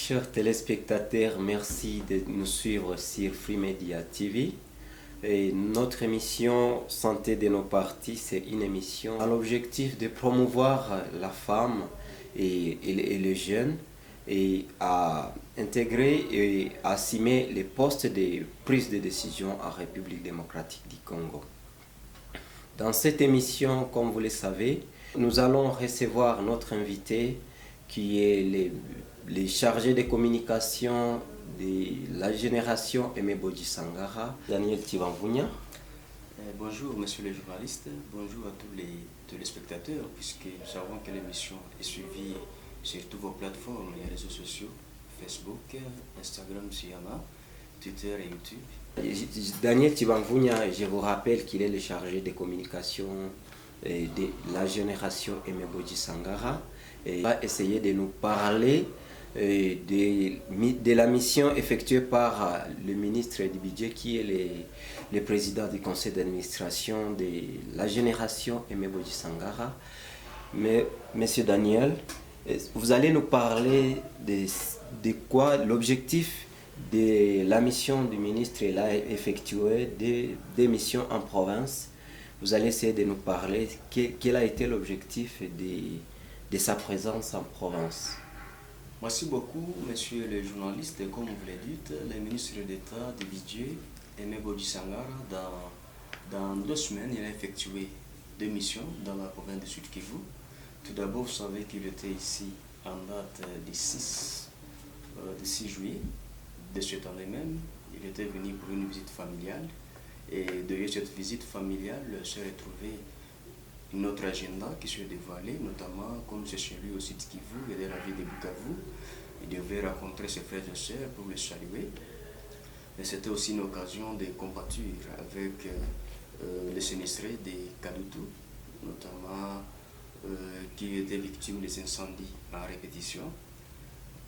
Chers téléspectateurs, merci de nous suivre sur Free Media TV. Et notre émission Santé de nos partis, c'est une émission à l'objectif de promouvoir la femme et les jeunes et à intégrer et assumer les postes de prise de décision en République démocratique du Congo. Dans cette émission, comme vous le savez, nous allons recevoir notre invité qui est les chargés de communication de la génération Aimé Bodji Sangara, Daniel Tibanvunya. Bonjour monsieur le journaliste, bonjour à tous les téléspectateurs, puisque nous savons que l'émission est suivie sur toutes vos plateformes et réseaux sociaux, Facebook, Instagram, Siyama, Twitter et YouTube. Daniel Tibanvunya, je vous rappelle qu'il est le chargé de communication de la génération Aimé Bodji Sangara et va essayer de nous parler de la mission effectuée par le ministre du Budget qui est le président du conseil d'administration de la génération Aimé Bodji Sangara. Mais monsieur Daniel, vous allez nous parler de quoi l'objectif de la mission du ministre. Il a effectué des missions en province. Vous allez essayer de nous parler quel a été l'objectif de sa présence en province. Merci beaucoup, monsieur le journaliste. Comme vous l'avez dit, le ministre d'État du Budget, Aimé Bodji Sangara, dans 2 semaines, il a effectué 2 missions dans la province de Sud-Kivu. Tout d'abord, vous savez qu'il était ici en date du 6 juillet de cette année même. Il était venu pour une visite familiale. Et derrière cette visite familiale, s'est retrouvé notre agenda qui s'est dévoilé, notamment comme c'est chez lui au site Kivu et de la ville de Bukavu. Il devait rencontrer ses frères et sœurs pour les saluer. Mais c'était aussi une occasion de compatir avec les sinistrés de Kadutu, notamment qui étaient victimes des incendies en répétition.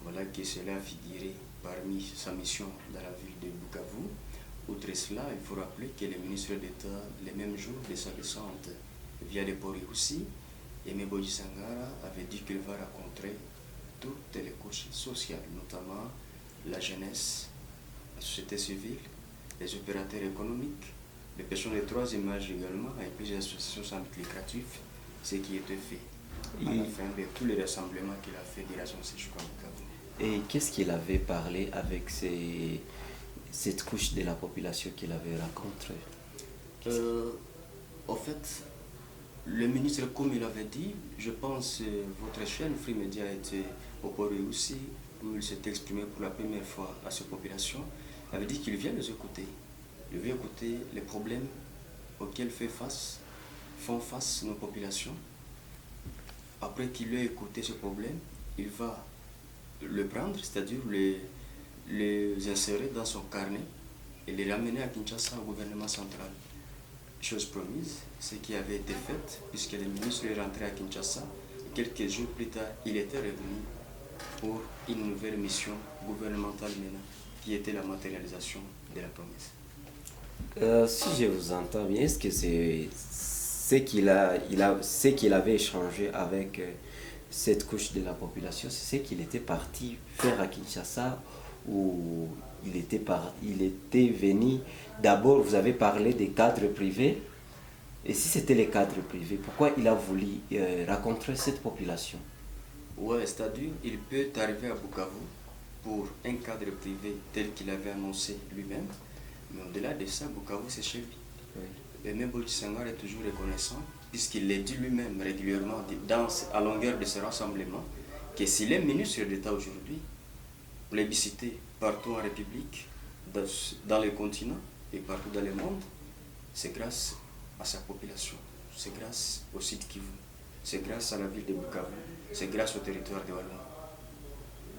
Voilà que cela a figuré parmi sa mission dans la ville de Bukavu. Outre cela, il faut rappeler que le ministre d'État, les mêmes jours de sa descente via les Pori aussi, Aimé Bodji Sangara avait dit qu'il va rencontrer toutes les couches sociales, notamment la jeunesse, la société civile, les opérateurs économiques, les personnes de 3e âge également, et plusieurs associations sans but lucratif, ce qui était fait à la fin de tous les rassemblements qu'il a fait de la zone jusqu'à Bukavu. Et qu'est-ce qu'il avait parlé avec cette couche de la population qu'il avait rencontrée? En fait, le ministre, comme il avait dit, je pense votre chaîne Free Media était au Pori aussi, où il s'est exprimé pour la première fois à cette population, avait dit qu'il vient les écouter. Il vient écouter les problèmes auxquels font face nos populations. Après qu'il ait écouté ce problème, il va le prendre, c'est-à-dire les insérer dans son carnet et les ramener à Kinshasa au gouvernement central. Chose promise, ce qui avait été fait, puisque le ministre est rentré à Kinshasa. Quelques jours plus tard, il était revenu pour une nouvelle mission gouvernementale maintenant, qui était la matérialisation de la promesse. Si je vous entends bien, est-ce que c'est ce qu'il avait échangé avec cette couche de la population, c'est ce qu'il était parti faire à Kinshasa, ou il était venu, d'abord vous avez parlé des cadres privés, et si c'était les cadres privés, pourquoi il a voulu rencontrer cette population? Ouais, c'est-à-dire il peut arriver à Bukavu pour un cadre privé tel qu'il avait annoncé lui-même, mais au-delà de ça, Bukavu c'est chez lui. Oui. Aimé Bodji Sangara est toujours reconnaissant, puisqu'il l'a dit lui-même régulièrement à longueur de ses rassemblements, que s'il est ministre d'État aujourd'hui, plébiscité partout en République, dans le continent et partout dans le monde, c'est grâce à sa population, c'est grâce au site Kivu, c'est grâce à la ville de Bukavu, c'est grâce au territoire de Wallonie.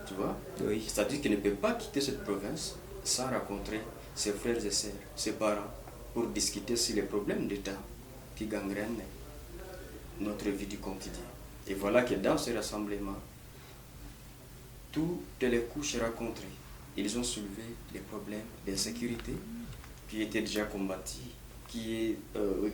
Tu vois? Oui. C'est-à-dire qu'il ne peut pas quitter cette province sans rencontrer ses frères et sœurs, ses parents, pour discuter sur les problèmes d'État qui gangrènent notre vie du quotidien. Et voilà que dans ce rassemblement, toutes les couches rencontrées, ils ont soulevé les problèmes d'insécurité qui étaient déjà combattus, qui est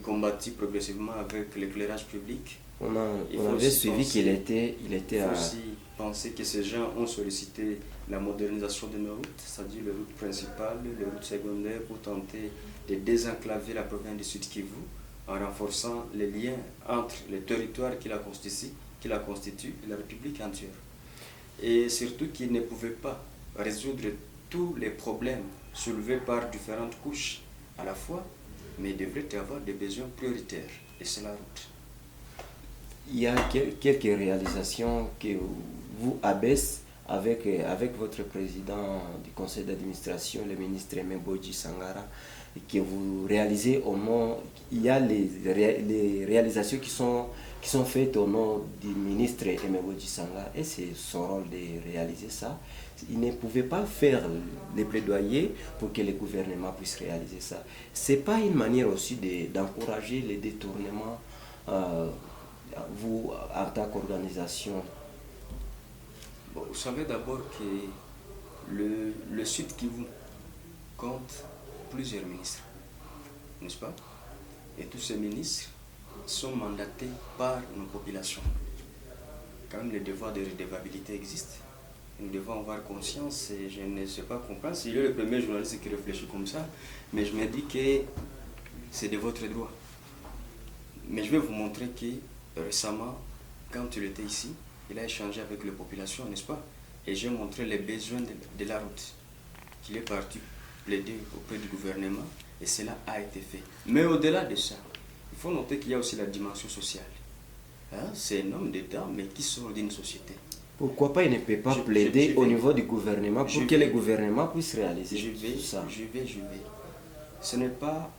combattu progressivement avec l'éclairage public On avait suivi qu'il était, il faut aussi penser que ces gens ont sollicité la modernisation de nos routes, c'est-à-dire les routes principales, les routes secondaires, pour tenter de désenclaver la province du Sud Kivu en renforçant les liens entre les territoires qui la constituent et la République entière. Et surtout qu'ils ne pouvaient pas résoudre tous les problèmes soulevés par différentes couches à la fois, mais devraient avoir des besoins prioritaires, et c'est la route. Il y a quelques réalisations que vous abaissez avec votre président du conseil d'administration, le ministre Aimé Bodji Sangara, que vous réalisez au nom. Il y a les réalisations qui sont faites au nom du ministre Aimé Bodji Sangara, et c'est son rôle de réaliser ça. Il ne pouvait pas faire les plaidoyers pour que le gouvernement puisse réaliser ça. Ce n'est pas une manière aussi d'encourager les détournements, vous, en tant qu'organisation? Bon, vous savez d'abord que le Sud Kivu compte plusieurs ministres, n'est-ce pas? Et tous ces ministres sont mandatés par nos populations. Quand même, le devoir de redevabilité existe. Nous devons avoir conscience, et je ne sais pas comprendre si je suis le premier journaliste qui réfléchit comme ça, mais je me dis que c'est de votre droit. Mais je vais vous montrer que récemment, quand il était ici, il a échangé avec les populations, n'est-ce pas? Et j'ai montré les besoins de la route, qu'il est parti plaider auprès du gouvernement, et cela a été fait. Mais au-delà de ça, il faut noter qu'il y a aussi la dimension sociale. Hein? C'est un homme d'État, mais qui sort d'une société. Pourquoi pas il ne peut pas plaider au niveau du gouvernement pour que le gouvernement puisse réaliser ça? Je vais. Ce n'est pas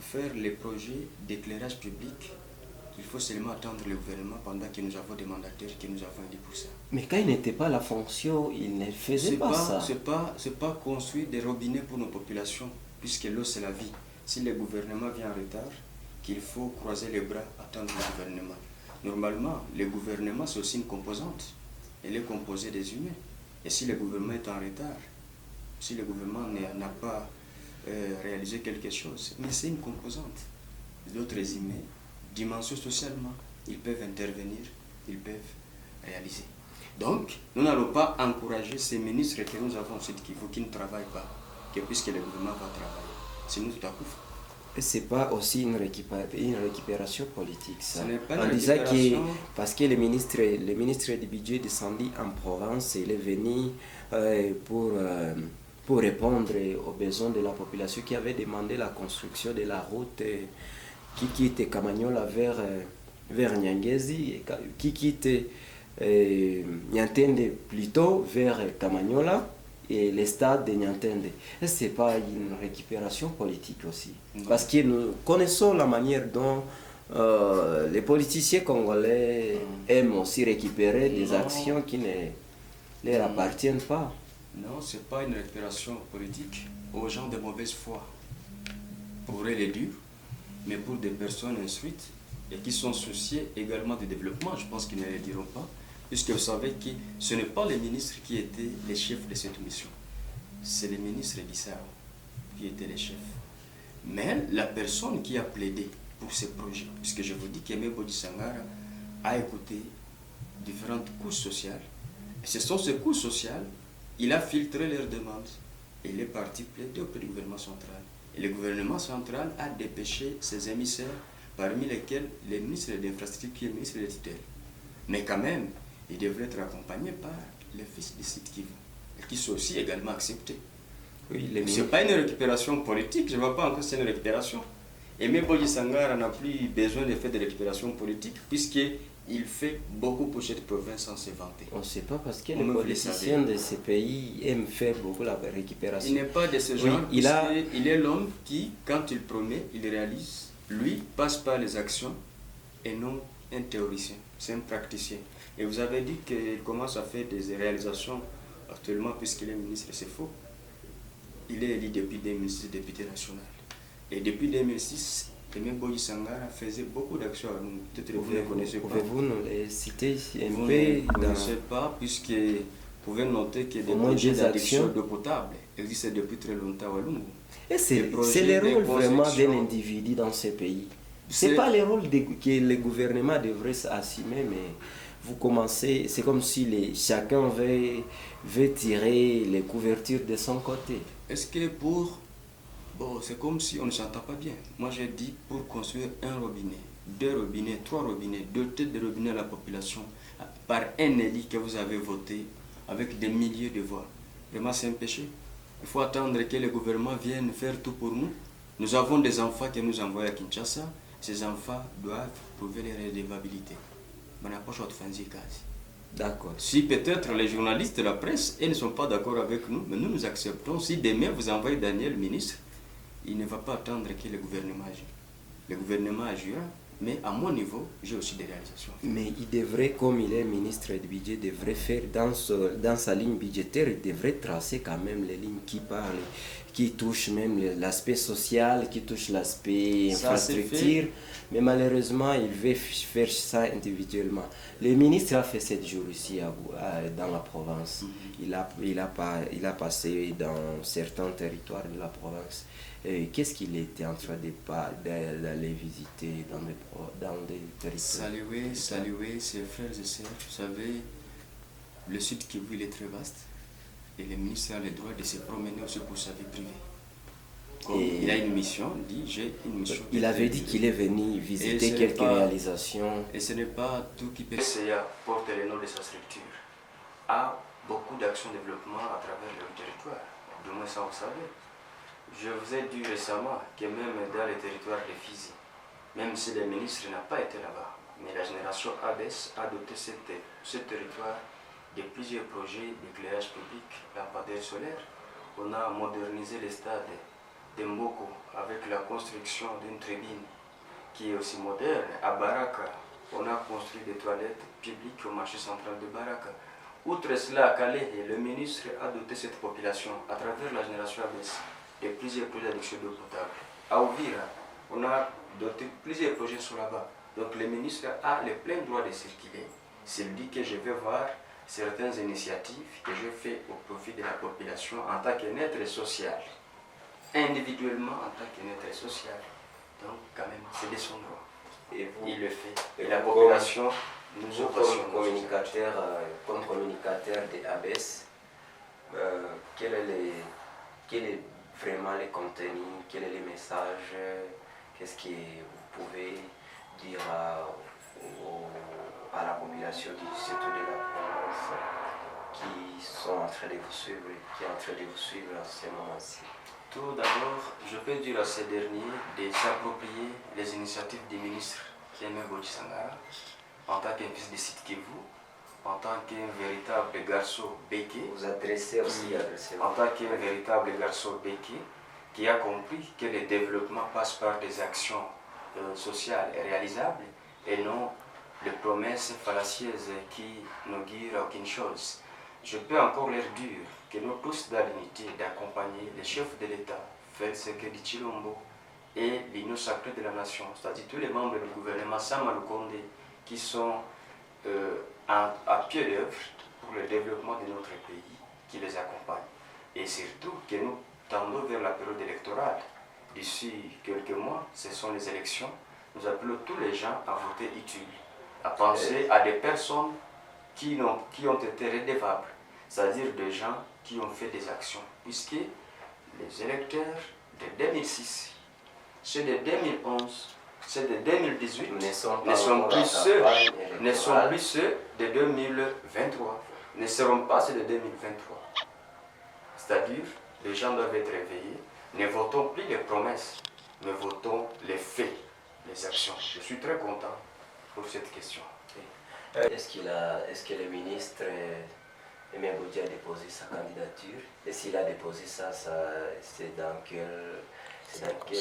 faire les projets d'éclairage public. Il faut seulement attendre le gouvernement pendant que nous avons des mandataires qui nous avons dit pour ça. Mais quand il n'était pas à la fonction, il ne faisait pas ça. C'est pas construire des robinets pour nos populations, puisque l'eau c'est la vie. Si le gouvernement vient en retard, qu'il faut croiser les bras, attendre le gouvernement. Normalement, le gouvernement c'est aussi une composante. Elle est composée des humains. Et si le gouvernement est en retard, si le gouvernement n'a pas réalisé quelque chose, mais c'est une composante. D'autres humains, dimension socialement, ils peuvent intervenir, ils peuvent réaliser. Donc, nous n'allons pas encourager ces ministres que nous avons qui ne travaillent pas, que puisque le gouvernement va travailler. Sinon, tout à coup. C'est pas aussi une récupération politique, ça. Ce n'est pas en une disant récupération. que, parce que le ministre du budget descendu en Provence, il est venu pour répondre aux besoins de la population qui avait demandé la construction de la route qui quitte Kamanyola vers Nyangezi, qui quitte Nyantende plutôt vers Kamanyola et les stades de Nyantende. Ce n'est pas une récupération politique aussi. Non. Parce que nous connaissons la manière dont les politiciens congolais aiment aussi récupérer des actions qui ne leur appartiennent pas. Non, ce n'est pas une récupération politique aux gens de mauvaise foi. Pour les durs, mais pour des personnes instruites et qui sont souciées également du développement, je pense qu'ils ne le diront pas, puisque vous savez que ce n'est pas les ministres qui étaient les chefs de cette mission, c'est les ministres d'Issao qui étaient les chefs. Mais la personne qui a plaidé pour ces projets, puisque je vous dis qu'Aimé Bodji Sangara a écouté différentes couches sociales, et ce sont ces couches sociales, il a filtré leurs demandes, et il est parti plaider auprès du gouvernement central. Et le gouvernement central a dépêché ses émissaires, parmi lesquels le ministre de l'Infrastructure qui est le ministre de tutelle. Mais quand même, il devrait être accompagné par les fils du Sud Kivu, qui sont aussi également acceptés. Oui, ce n'est pas une récupération politique, je ne vois pas encore c'est une récupération. Aimé Bodji Sangara n'a plus besoin de faire de récupération politique, puisqu'il fait beaucoup pour cette province sans se vanter. On ne sait pas parce que les politiciens de ces pays aiment faire beaucoup la récupération. Il n'est pas de ce genre, il est l'homme qui, quand il promet, il réalise. Lui passe par les actions et non un théoricien, c'est un praticien. Et vous avez dit qu'il commence à faire des réalisations actuellement puisqu'il est ministre, c'est faux. Il est élu depuis 2006 député national. Et depuis 2006, Aimé Bodji Sangara faisait beaucoup d'actions à nous. Peut-être vous ne connaissez pas. Pouvez-vous nous les citer Vous ne connaissez pas, puisque vous pouvez noter que des projets d'addiction d'eau potable existent depuis très longtemps à Lungu. Et c'est le rôle vraiment d'un individu dans ces pays. C'est pas le rôle que les gouvernements devraient assumer, mais vous commencez, c'est comme si chacun veut tirer les couvertures de son côté. Est-ce que bon, c'est comme si on ne s'entend pas bien. Moi, j'ai dit pour construire un robinet, 2 robinets, 3 robinets, 2 têtes de robinet à la population, par un élu que vous avez voté avec des milliers de voix. Vraiment, c'est un péché. Il faut attendre que le gouvernement vienne faire tout pour nous. Nous avons des enfants que nous envoyons à Kinshasa. Ces enfants doivent prouver leur redevabilité. D'accord. Si peut-être les journalistes de la presse, ils ne sont pas d'accord avec nous, mais nous acceptons. Si demain vous envoyez Daniel ministre, il ne va pas attendre que le gouvernement agisse. Le gouvernement agira, mais à mon niveau, j'ai aussi des réalisations. Mais il devrait, comme il est ministre du budget, devrait faire dans sa ligne budgétaire, il devrait tracer quand même les lignes qui parlent, qui touchent même l'aspect social, qui touchent l'aspect infrastructure. Mais malheureusement, il veut faire ça individuellement. Le ministre a fait 7 jours ici dans la province. Il a passé dans certains territoires de la province. Qu'est-ce qu'il était en train d'aller visiter dans des territoires? Saluer ses frères et sœurs. Vous savez, le Sud Kivu, il est très vaste. Et le ministre a le droit de se promener aussi pour sa vie privée. Il a une mission, j'ai une mission. Il avait dit qu'il est venu visiter quelques réalisations. Et ce n'est pas tout qui peut. PCA porte le nom de sa structure. A beaucoup d'actions de développement à travers le territoire. Du moins ça vous savez. Je vous ai dit récemment que même dans les territoires de Fizi, même si le ministre n'a pas été là-bas, mais la génération ABS a doté ce territoire de plusieurs projets d'éclairage public, lampadaires solaires. On a modernisé les stades de Mboko avec la construction d'une tribune qui est aussi moderne. À Baraka, on a construit des toilettes publiques au marché central de Baraka. Outre cela, à Calais, le ministre a doté cette population à travers la génération ABS de plusieurs projets d'adduction d'eau potable. À Ouvira, on a doté plusieurs projets sur là-bas. Donc le ministre a le plein droit de circuler. S'il dit que je vais voir certaines initiatives que je fais au profit de la population en tant qu'être social, individuellement en tant qu'être social. Donc quand même, c'est de son droit. Et vous, il le fait. Et la population nous comme communicateur de ABS, quel est vraiment le contenu, quel est le message, qu'est-ce que vous pouvez dire à la population surtout de la province qui sont en train de vous suivre, qui est en train de vous suivre en ce moment-ci? Tout d'abord, je peux dire à ces derniers de s'approprier les initiatives du ministre Aimé Boji Sangara en tant qu'un fils de Sud Kivu, en tant qu'un véritable garçon béqué. Vous adressez aussi en tant qu'un véritable garçon béqué qui a compris que le développement passe par des actions sociales et réalisables et non les promesses fallacieuses qui ne guident à aucune chose. Je peux encore leur dire que nous tous dans l'unité d'accompagner les chefs de l'État, Félix Tshisekedi Tshilombo et l'Union sacrée de la nation, c'est-à-dire tous les membres du gouvernement Sama Lukonde qui sont à pied d'œuvre pour le développement de notre pays, qui les accompagnent. Et surtout que nous tendons vers la période électorale. D'ici quelques mois, ce sont les élections. Nous appelons tous les gens à voter utile, à penser à des personnes qui ont été redevables, c'est-à-dire des gens qui ont fait des actions, puisque les électeurs de 2006, ceux de 2011, ceux de 2018 ne sont plus ceux de 2023, ne seront pas ceux de 2023. C'est-à-dire, les gens doivent être réveillés, ne votons plus les promesses, mais votons les faits, les actions. Je suis très content pour cette question. Est-ce que le ministre Aimé Boji a déposé sa candidature? Et s'il a déposé ça, c'est dans quelle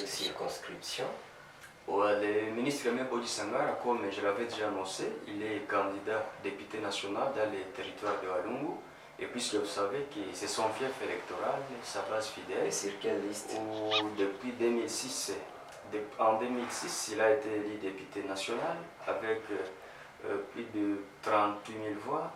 circonscription? Le ministre Aimé Boji Sangara, comme je l'avais déjà annoncé, il est candidat député national dans les territoires de Walungu. Et puisque vous savez que c'est son fief électoral, sa base fidèle. Et sur quelle liste? Depuis 2006. En 2006, il a été élu député national avec plus de 38 000 voix.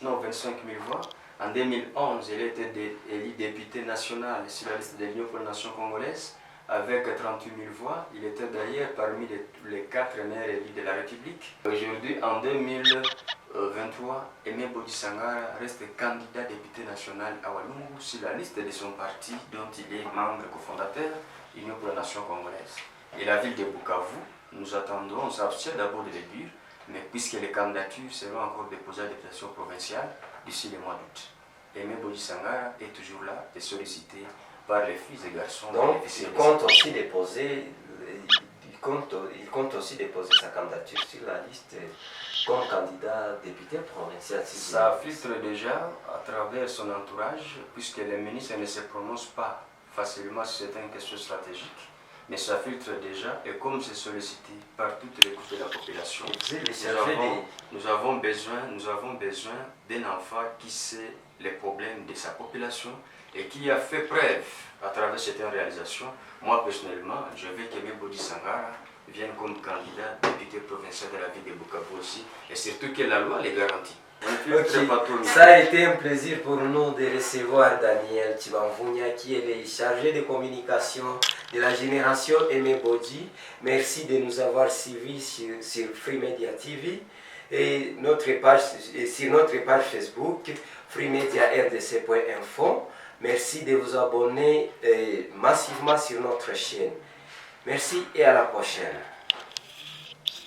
25 000 voix. En 2011, il a été élu député national sur la liste de l'Union pour la nation congolaise avec 38 000 voix. Il était d'ailleurs parmi les 4 meilleurs élus de la République. Aujourd'hui, en 2023, Aimé Bodji Sangara reste candidat député national à Walungu sur la liste de son parti dont il est membre cofondateur, Union pour la Nation congolaise. Et la ville de Bukavu, nous attendons, on s'abstient d'abord de l'élire, mais puisque les candidatures seront encore déposées à la députation provinciale d'ici le mois d'août. Aimé Bodji Sangara est toujours là et sollicité par les filles et garçons. Donc, il compte aussi déposer sa candidature sur la liste comme candidat député provincial. Ça filtre déjà à travers son entourage, puisque les ministres ne se prononcent pas facilement sur certaines questions stratégiques, mais ça filtre déjà, et comme c'est sollicité par toutes les couches de la population, nous avons besoin d'un enfant qui sait les problèmes de sa population et qui a fait preuve à travers certaines réalisations. Moi personnellement, je veux qu'Aimé Bodji Sangara vienne comme candidat député provincial de la ville de Bukavu aussi, et surtout que la loi les garantit. Okay. Ça a été un plaisir pour nous de recevoir Daniel Tibamvunya, qui est le chargé de communication de la génération Aimé Bodji. Merci de nous avoir suivis sur Free Media TV et sur notre page Facebook freemediardc.info. Merci de vous abonner massivement sur notre chaîne. Merci et à la prochaine.